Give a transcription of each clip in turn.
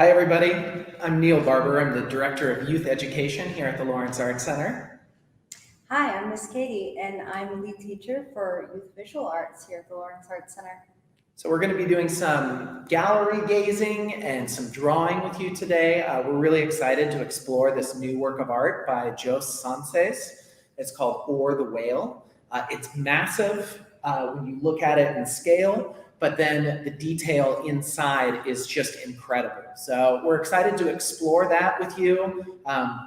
Hi, everybody. I'm Neil Barber. I'm the Director of Youth Education here at the Lawrence Arts Center. Hi, I'm Miss Katie, and I'm a lead teacher for Youth Visual Arts here at the Lawrence Arts Center. So we're going to be doing some gallery gazing and some drawing with you today. We're really excited to explore this new work of art by Jos Sanses. It's called Or the Whale. It's massive when you look at it in scale, but then the detail inside is just incredible. So we're excited to explore that with you,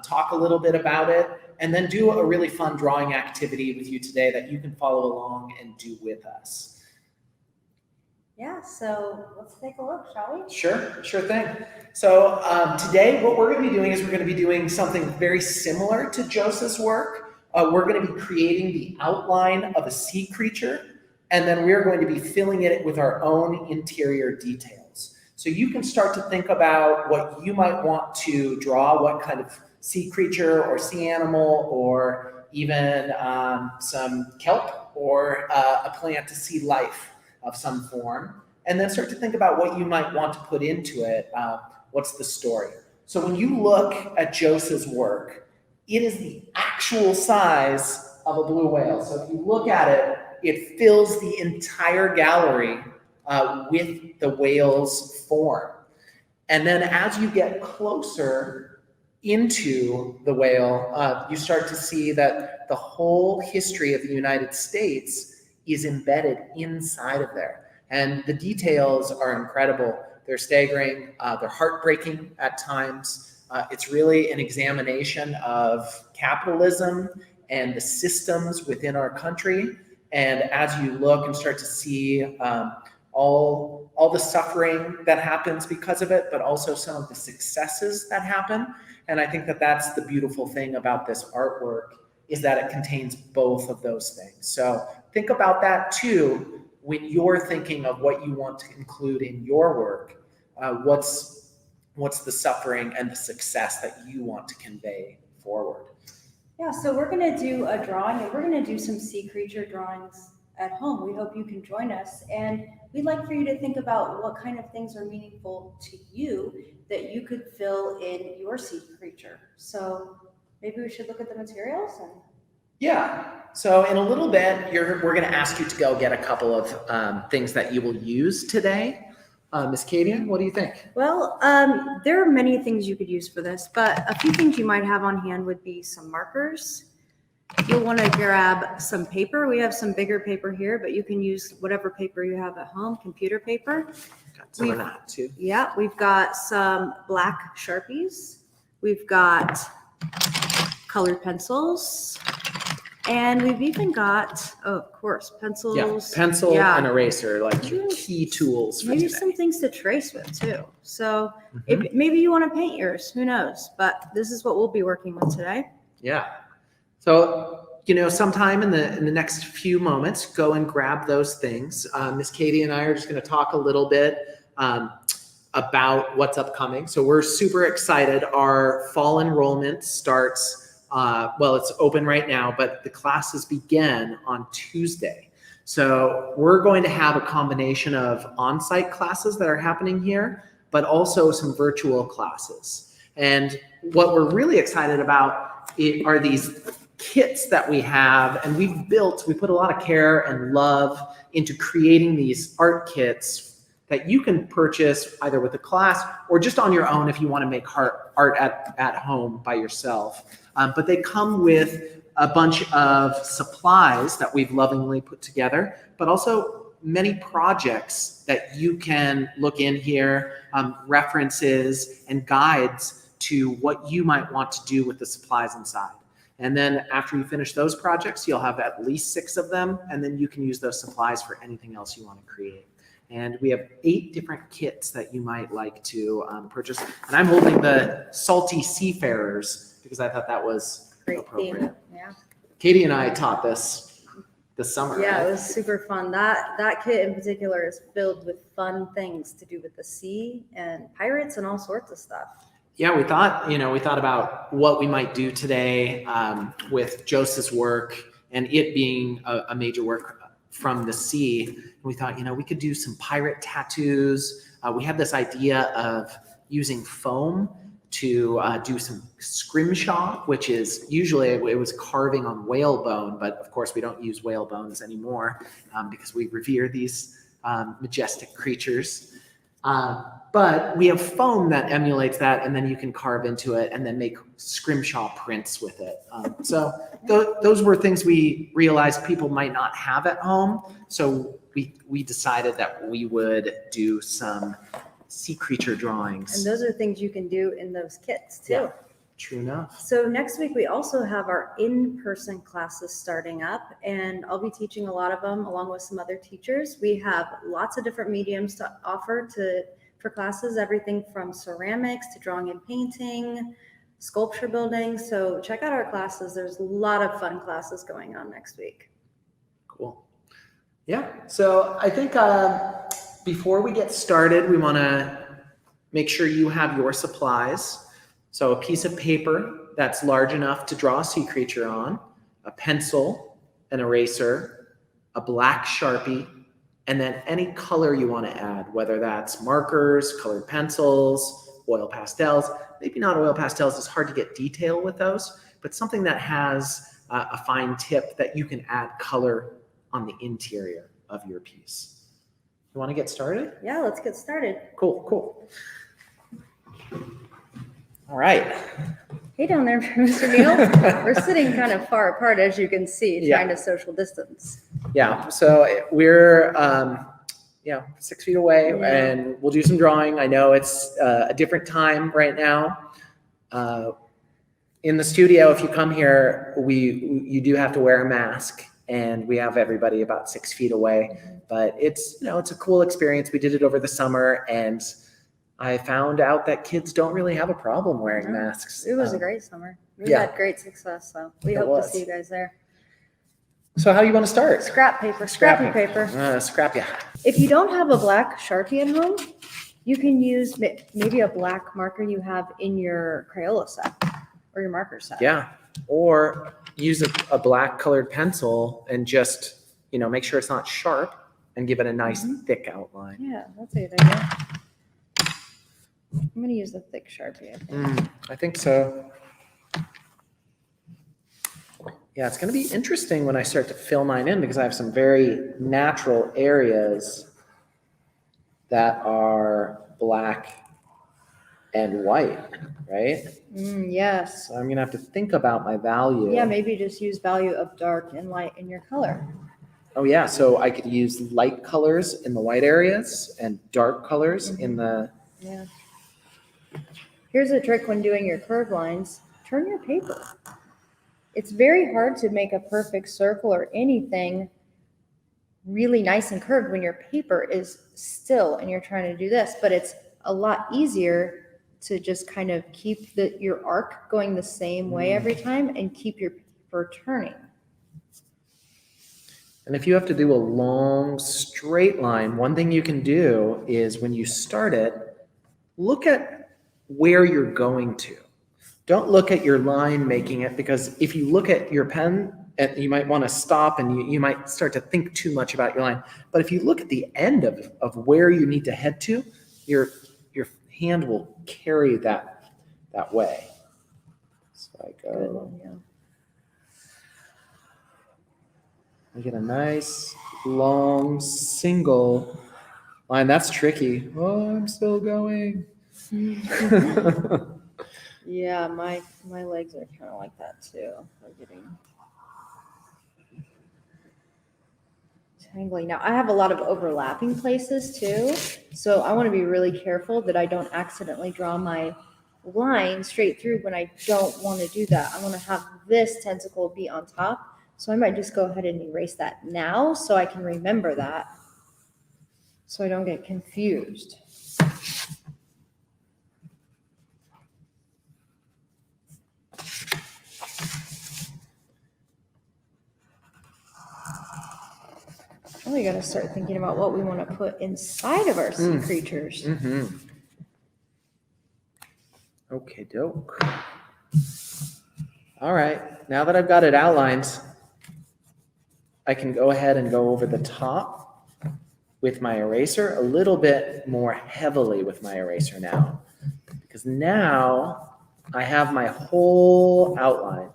talk a little bit about it, and then do a really fun drawing activity with you today that you can follow along and do with us. Yeah, so let's take a look, shall we? Sure thing. So today what we're going to be doing is we're going to be doing something very similar to Jos's work. We're going to be creating the outline of a sea creature, and then we're going to be filling it with our own interior details. So you can start to think about what you might want to draw, what kind of sea creature or sea animal, or even some kelp or a plant to see life of some form, and then start to think about what you might want to put into it. What's the story? So when you look at Jos's work, it is the actual size of a blue whale. So if you look at it, it fills the entire gallery with the whale's form. And then as you get closer into the whale, you start to see that the whole history of the United States is embedded inside of there. And the details are incredible. They're staggering, they're heartbreaking at times. It's really an examination of capitalism and the systems within our country. And as you look and start to see all the suffering that happens because of it, but also some of the successes that happen. And I think that that's the beautiful thing about this artwork, is that it contains both of those things. So think about that too when you're thinking of what you want to include in your work. What's the suffering and the success that you want to convey forward? Yeah, so we're going to do a drawing, and we're going to do some sea creature drawings at home. We hope you can join us, and we'd like for you to think about what kind of things are meaningful to you that you could fill in your sea creature. So maybe we should look at the materials and Yeah. So in a little bit, we're going to ask you to go get a couple of things that you will use today. Miss Katie, what do you think? Well, there are many things you could use for this, but a few things you might have on hand would be some markers. You'll want to grab some paper. We have some bigger paper here, but you can use whatever paper you have at home, computer paper. Got some of that too. Yeah, we've got some black Sharpies. We've got colored pencils. And we've even got, of course, pencils. Yeah, pencil and eraser, like your key tools for maybe today. some things to trace with too. So if maybe you want to paint yours, who knows? But this is what we'll be working with today. Yeah. So, sometime in the next few moments, go and grab those things. Miss Katie and I are just going to talk a little bit about what's upcoming. So we're super excited. Our fall enrollment starts. It's open right now, but the classes begin on Tuesday. So we're going to have a combination of on-site classes that are happening here, but also some virtual classes. And what we're really excited about are these kits that we have, and we put a lot of care and love into creating these art kits that you can purchase either with a class or just on your own if you want to make art at home by yourself. But they come with a bunch of supplies that we've lovingly put together, but also many projects that you can look in here, references and guides to what you might want to do with the supplies inside. And then after you finish those projects, you'll have at least 6 of them, and then you can use those supplies for anything else you want to create. And we have 8 different kits that you might like to purchase. And I'm holding the Salty Seafarers because I thought that was Great appropriate. theme. Yeah. Katie and I taught this summer. Yeah, right? it was super fun. That kit in particular is filled with fun things to do with the sea and pirates and all sorts of stuff. Yeah, we thought about what we might do today with Jos's work and it being a major work from the sea. And we thought, we could do some pirate tattoos. We had this idea of, using foam to do some scrimshaw, which is usually it was carving on whalebone, but of course we don't use whalebones anymore because we revere these majestic creatures. But we have foam that emulates that, and then you can carve into it and then make scrimshaw prints with it. Those were things we realized people might not have at home. So we decided that we would do some sea creature drawings. And those are things you can do in those kits too. Yeah, true enough. So next week, we also have our in-person classes starting up, and I'll be teaching a lot of them along with some other teachers. We have lots of different mediums to offer for classes, everything from ceramics to drawing and painting, sculpture building. So check out our classes. There's a lot of fun classes going on next week. Cool. Yeah. So I think before we get started, we want to make sure you have your supplies. So a piece of paper that's large enough to draw a sea creature on, a pencil, an eraser, a black Sharpie, and then any color you want to add, whether that's markers, colored pencils, oil pastels. Maybe not oil pastels, it's hard to get detail with those, but something that has a fine tip that you can add color on the interior of your piece. You want to get started? Yeah, let's get started. Cool. All right. Hey down there, Mr. Neal. We're sitting kind of far apart, as you can see, trying to social distance. Yeah, so we're 6 feet away, Yeah. and we'll do some drawing. I know it's a different time right now. In the studio, if you come here, you do have to wear a mask, and we have everybody about 6 feet away. But it's a cool experience. We did it over the summer, and I found out that kids don't really have a problem wearing masks. It was a great summer. We yeah. had great success, so we It hope was. to see you guys there. So how do you want to start? Scrap paper. Scrappy paper. Scrap, yeah. If you don't have a black Sharpie at home, you can use maybe a black marker you have in your Crayola set or your marker set. Yeah, or use a black colored pencil and just, make sure it's not sharp and give it a nice thick outline. Yeah, that's a good idea. I'm going to use the thick Sharpie, I think. I think so. Yeah, it's going to be interesting when I start to fill mine in because I have some very natural areas that are black and white, right? Yes. So I'm going to have to think about my value. Yeah, maybe just use value of dark and light in your color. Oh yeah, so I could use light colors in the white areas and dark colors in the... Yeah. Here's a trick when doing your curved lines. Turn your paper. It's very hard to make a perfect circle or anything really nice and curved when your paper is still and you're trying to do this, but it's a lot easier to just kind of keep your arc going the same way every time and keep your paper turning. And if you have to do a long straight line, one thing you can do is when you start it, look at where you're going to. Don't look at your line making it, because if you look at your pen, you might want to stop and you might start to think too much about your line. But if you look at the end of where you need to head to, your hand will carry that way. So I go. I get a nice long single line. That's tricky. Oh, I'm still going. Yeah, my legs are kind of like that too. They're getting tangly. Now I have a lot of overlapping places too, so I want to be really careful that I don't accidentally draw my line straight through when I don't want to do that. I want to have this tentacle be on top, so I might just go ahead and erase that now so I can remember that, so I don't get confused. We got to start thinking about what we want to put inside of our sea creatures. Okay, doke. All right, now that I've got it outlined, I can go ahead and go over the top with my eraser a little bit more heavily with my eraser now. because now I have my whole outline.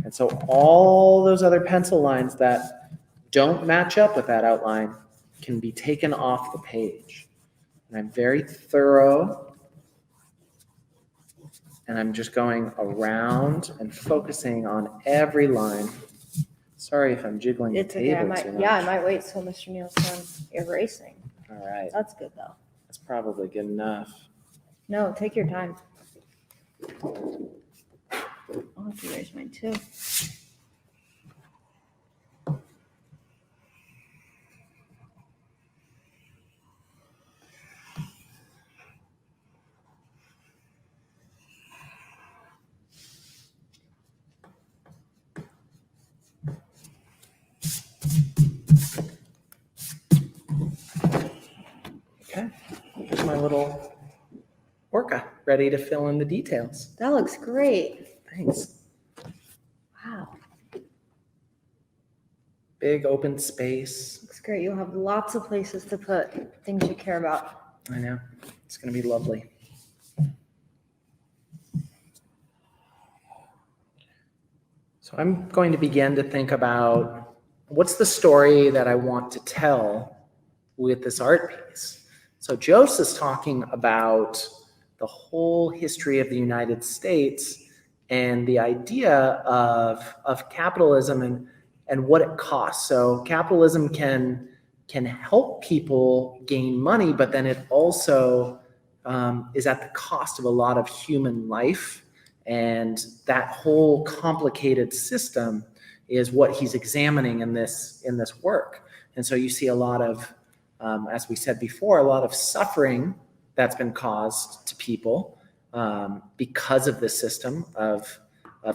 And so all those other pencil lines that don't match up with that outline can be taken off the page. And I'm very thorough, and I'm just going around and focusing on every line. Sorry if I'm jiggling the It's okay. table too much. I might wait till Mr. Neal's done erasing. All right, That's good though. that's probably good enough. No, take your time. I'll have to erase mine too. Okay, here's my little orca ready to fill in the details. That looks great. Thanks. Wow, Big open space. looks great. You'll have lots of places to put things you care about. I know, it's gonna be lovely. So I'm going to begin to think about what's the story that I want to tell with this art piece. So Joseph's talking about the whole history of the United States and the idea of capitalism and what it costs. So capitalism can help people gain money, but then it also is at the cost of a lot of human life. And that whole complicated system is what he's examining in this work. And so you see a lot of, as we said before, a lot of suffering that's been caused to people because of this system of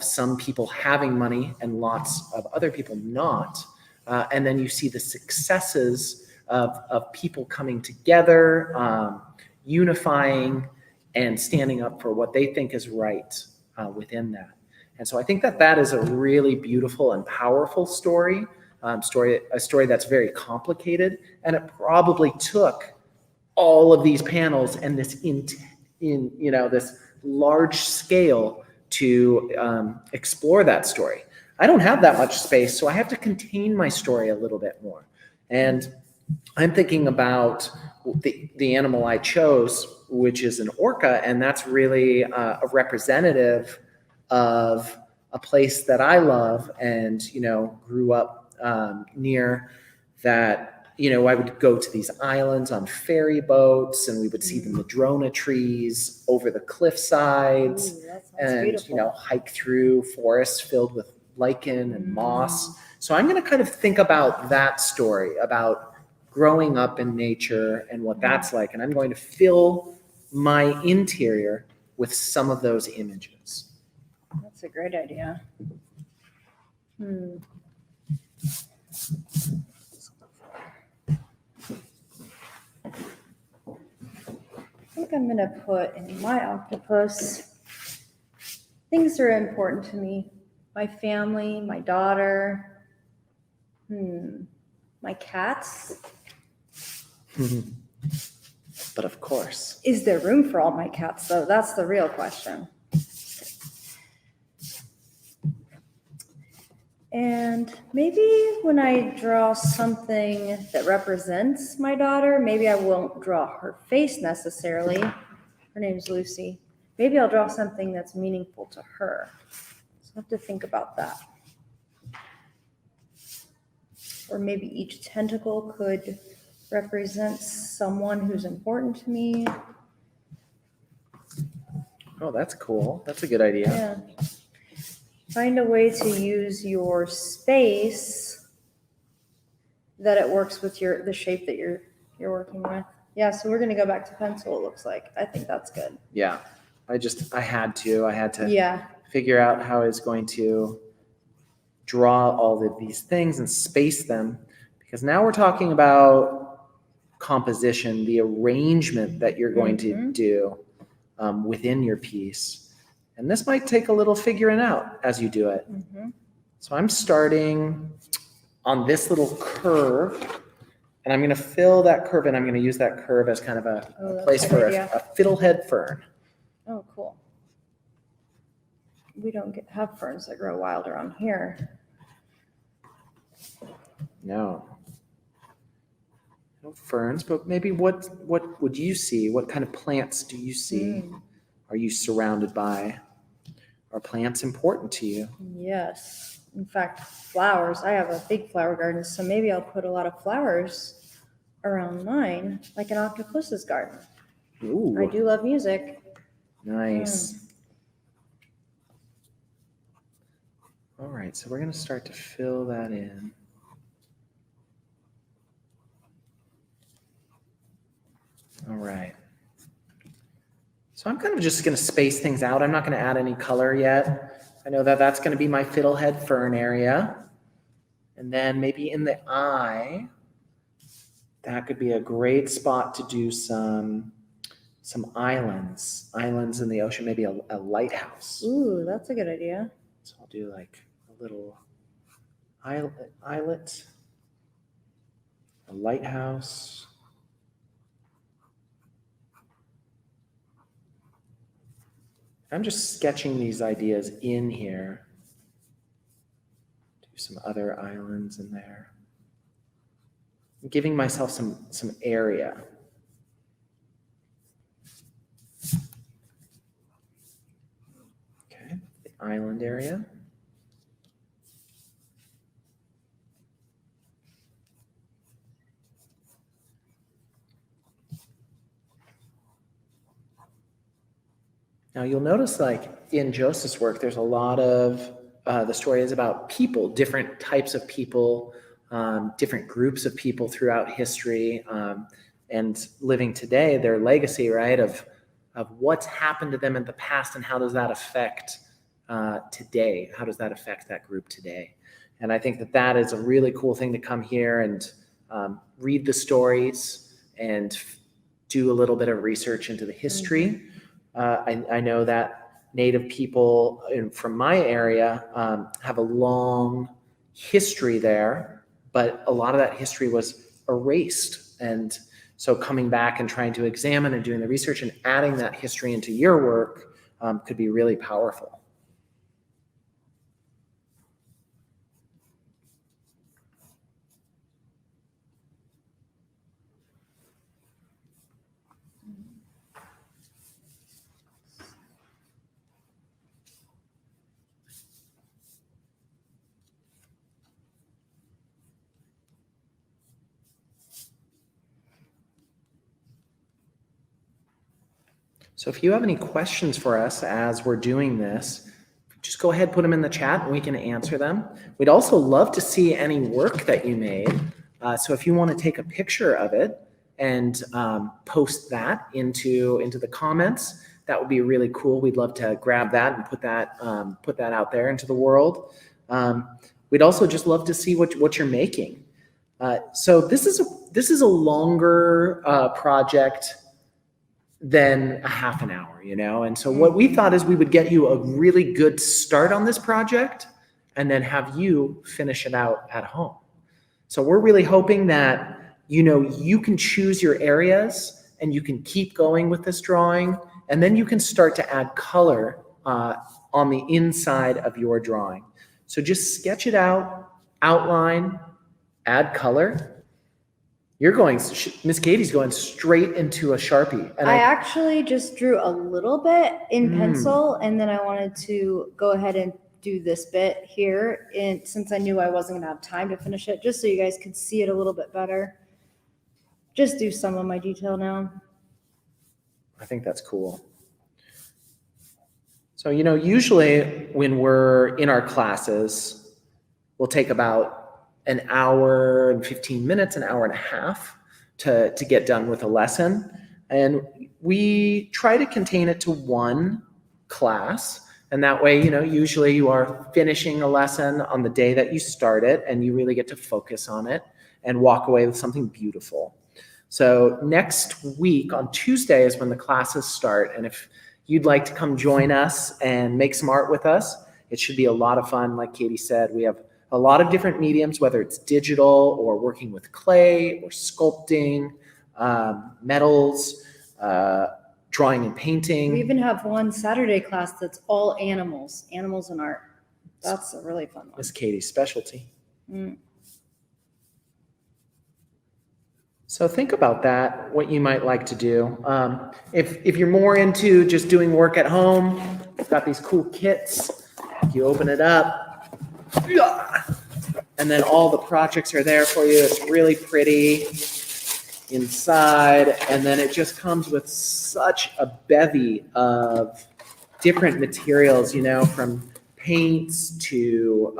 some people having money and lots of other people not. And then you see the successes of people coming together, unifying, and standing up for what they think is right within that. And so I think that is a really beautiful and powerful story, a story that's very complicated, and it probably took all of these panels and this this large scale to explore that story. I don't have that much space, so I have to contain my story a little bit more. And I'm thinking about the animal I chose, which is an orca, and that's really a representative of a place that I love and, grew up near that. I would go to these islands on ferry boats, and we would see the madrona trees over the cliff sides. Ooh, that sounds And, beautiful. hike through forests filled with lichen and moss. So I'm going to kind of think about that story, about growing up in nature and what that's like. And I'm going to fill my interior with some of those images. That's a great idea. I think I'm gonna put in my octopus things that are important to me. My family, my daughter, my cats. But of course. Is there room for all my cats though? That's the real question. And maybe when I draw something that represents my daughter, maybe I won't draw her face necessarily. Her name's Lucy. Maybe I'll draw something that's meaningful to her. So I have to think about that. Or maybe each tentacle could represent someone who's important to me. Oh, that's cool. That's a good idea. Yeah. Find a way to use your space that it works with the shape that you're working with. Yeah, so we're gonna go back to pencil, it looks like. I think that's good. Yeah. I had to Yeah. figure out how I was going to draw all of these things and space them, because now we're talking about composition, the arrangement that you're going to do within your piece. And this might take a little figuring out as you do it. So I'm starting on this little curve, and I'm going to fill that curve, and I'm going to use that curve as kind of a place for a fiddlehead fern. Oh, we don't have ferns that grow wild around here. No. No ferns, but maybe what would you see? What kind of plants do you see? Are you surrounded by? Are plants important to you? Yes. In fact, flowers. I have a big flower garden, so maybe I'll put a lot of flowers around mine, like an octopus's garden. Ooh, I do love music. nice. All right, so we're going to start to fill that in. All right. So I'm kind of just going to space things out. I'm not going to add any color yet. I know that that's going to be my fiddlehead fern area. And then maybe in the eye, that could be a great spot to do some islands in the ocean, maybe a lighthouse. Ooh, that's a good idea. So I'll do like a little islet, a lighthouse. I'm just sketching these ideas in here. Do some other islands in there. I'm giving myself some area. Okay, the island area. Now you'll notice like in Joseph's work, there's a lot of, the story is about people, different types of people, different groups of people throughout history, and living today, their legacy, right, of what's happened to them in the past and how does that affect today? How does that affect that group today? And I think that is a really cool thing to come here and read the stories and do a little bit of research into the history. I know that Native people from my area have a long history there, but a lot of that history was erased. And so coming back and trying to examine and doing the research and adding that history into your work could be really powerful. So if you have any questions for us as we're doing this, just go ahead, put them in the chat and we can answer them. We'd also love to see any work that you made. So if you want to take a picture of it and post that into the comments, that would be really cool. We'd love to grab that and put that out there into the world. We'd also just love to see what you're making. So this is a longer project than a half an hour, And so what we thought is we would get you a really good start on this project and then have you finish it out at home. So we're really hoping that, you can choose your areas and you can keep going with this drawing, and then you can start to add color on the inside of your drawing. So just sketch it out, outline, add color. You're going, Miss Katie's going straight into a Sharpie. And I actually just drew a little bit in pencil, and then I wanted to go ahead and do this bit here, and since I knew I wasn't gonna have time to finish it, just so you guys could see it a little bit better. Just do some of my detail now. I think that's cool. So, usually when we're in our classes, we'll take about an hour and 15 minutes, an hour and a half to get done with a lesson. And we try to contain it to one class. And that way, usually you are finishing a lesson on the day that you start it and you really get to focus on it and walk away with something beautiful. So next week on Tuesday is when the classes start. And if you'd like to come join us and make some art with us, it should be a lot of fun. Like Katie said, we have a lot of different mediums, whether it's digital or working with clay or sculpting, metals, drawing and We painting. even have one Saturday class that's all animals and art. That's a really fun one. Miss Katie's specialty. Mm. So think about that, what you might like to do. If you're more into just doing work at home, we've got these cool kits. You open it up, and then all the projects are there for you. It's really pretty inside, and then it just comes with such a bevy of different materials, from paints to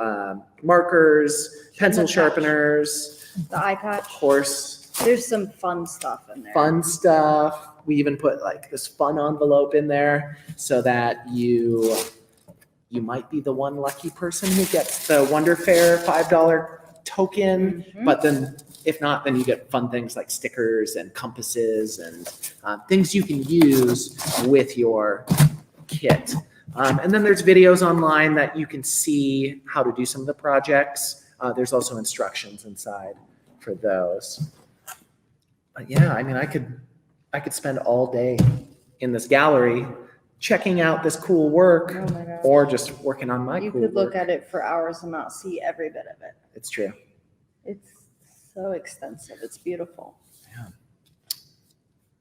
markers, pencil the patch. sharpeners, The eye of patch. course, There's some fun stuff in there. fun stuff. We even put like this fun envelope in there so that you might be the one lucky person who gets the Wonder Fair $5 token. Mhm. But then if not, then you get fun things like stickers and compasses and things you can use with your kit. And then there's videos online that you can see how to do some of the projects. There's also instructions inside for those. But yeah, I mean, I could spend all day in this gallery checking out this cool work, Oh my gosh. or just working on my You cool could look work. at it for hours and not see every bit of it. It's true. It's so extensive. It's beautiful.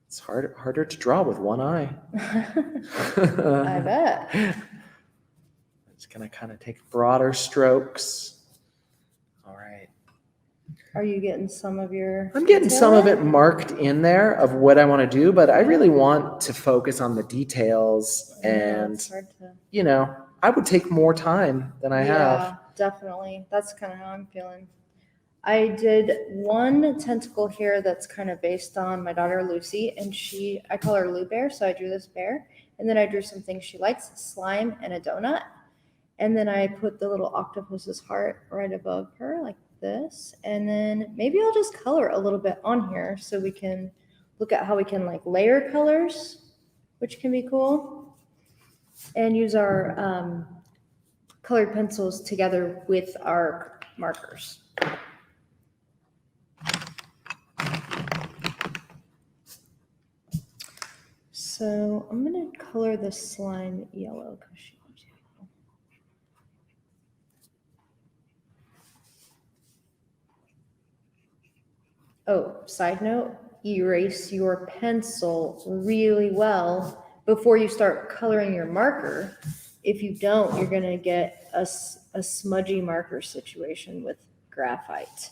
It's harder to draw with one eye. I bet. Just gonna kind of take broader strokes. All right. Are you getting some of your? I'm getting detail some of in? it marked in there of what I want to do, but I really want to focus on the details. Yeah, And, it's hard to. I would take more time than I have. Yeah, definitely. That's kind of how I'm feeling. I did one tentacle here that's kind of based on my daughter Lucy, and I call her Lou Bear, so I drew this bear, and then I drew some things she likes, slime and a donut, and then I put the little octopus's heart right above her like this, and then maybe I'll just color a little bit on here so we can look at how we can like layer colors, which can be cool, and use our colored pencils together with our markers. So I'm gonna color the slime yellow because she wants yellow. Oh, side note, erase your pencil really well before you start coloring your marker. If you don't, you're gonna get a smudgy marker situation with graphite.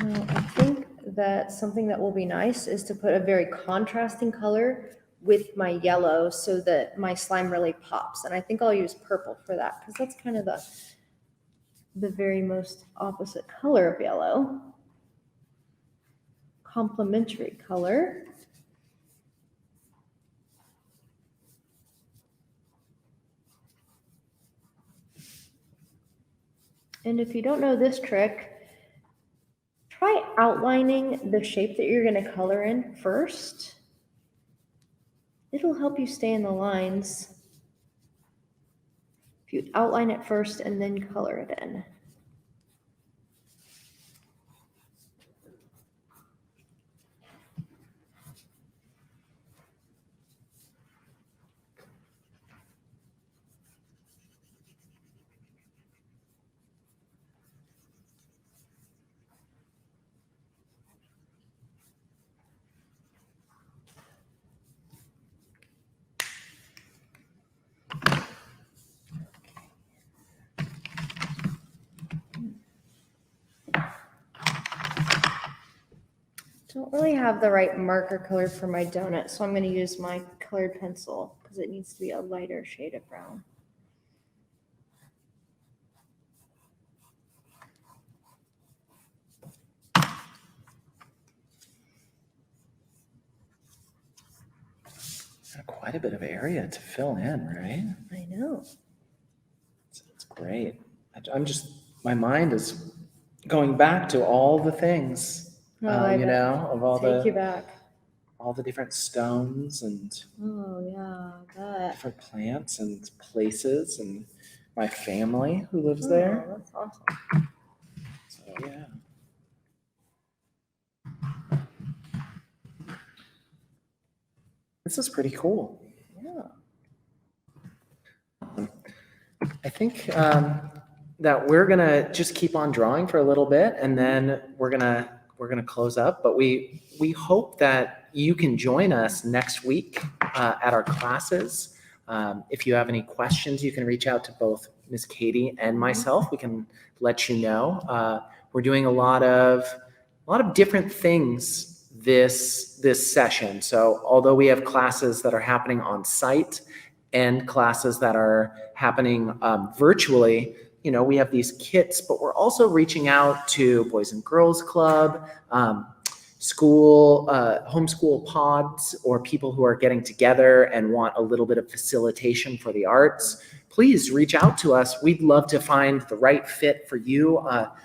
Now, I think that something that will be nice is to put a very contrasting color with my yellow so that my slime really pops. And I think I'll use purple for that because that's kind of the very most opposite color of yellow. Complementary color. And if you don't know this trick, try outlining the shape that you're going to color in first. It'll help you stay in the lines if you outline it first and then color it in. Don't really have the right marker color for my donut, so I'm going to use my colored pencil because it needs to be a lighter shade of brown. Quite a bit of area to fill in, right? I know. It's great. My mind is going back to all the things, of all Take you back. all the different stones and Oh yeah, that. different plants and places and my family who lives Oh, there. that's awesome. So Yeah. This is pretty cool. Yeah. I think that we're gonna just keep on drawing for a little bit, and then we're gonna close up. But we hope that you can join us next week at our classes. If you have any questions, you can reach out to both Ms. Katie and myself. We can let you know. We're doing a lot of different things this session. So although we have classes that are happening on site and classes that are happening virtually, you know, we have these kits, but we're also reaching out to Boys and Girls Club, school, homeschool pods, or people who are getting together and want a little bit of facilitation for the arts. Please reach out to us. We'd love to find the right fit for you,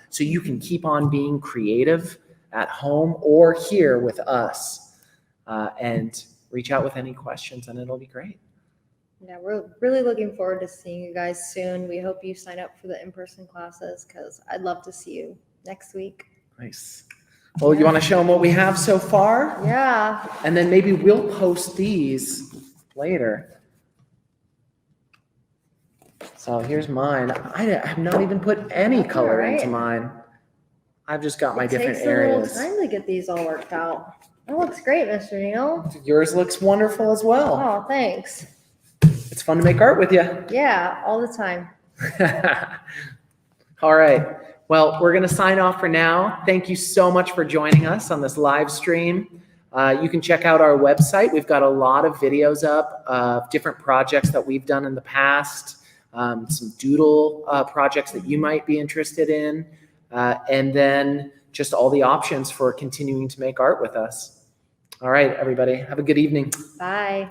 so you can keep on being creative at home or here with us, and reach out with any questions, and it'll be great. Yeah, we're really looking forward to seeing you guys soon. We hope you sign up for the in-person classes because I'd love to see you next week. Nice. Well, you want to show them what we have so far? Yeah. And then maybe we'll post these later. So here's mine. I have not even put any color Alright. into mine. I've just got my It different takes areas. a little time to get these all worked out. That looks great, Mr. Neal. Yours looks wonderful as well. Oh, thanks. It's fun to make art with you. Yeah, all the time. All right. Well, we're going to sign off for now. Thank you so much for joining us on this live stream. You can check out our website. We've got a lot of videos up of different projects that we've done in the past, some doodle projects that you might be interested in, and then just all the options for continuing to make art with us. All right, everybody. Have a good evening. Bye.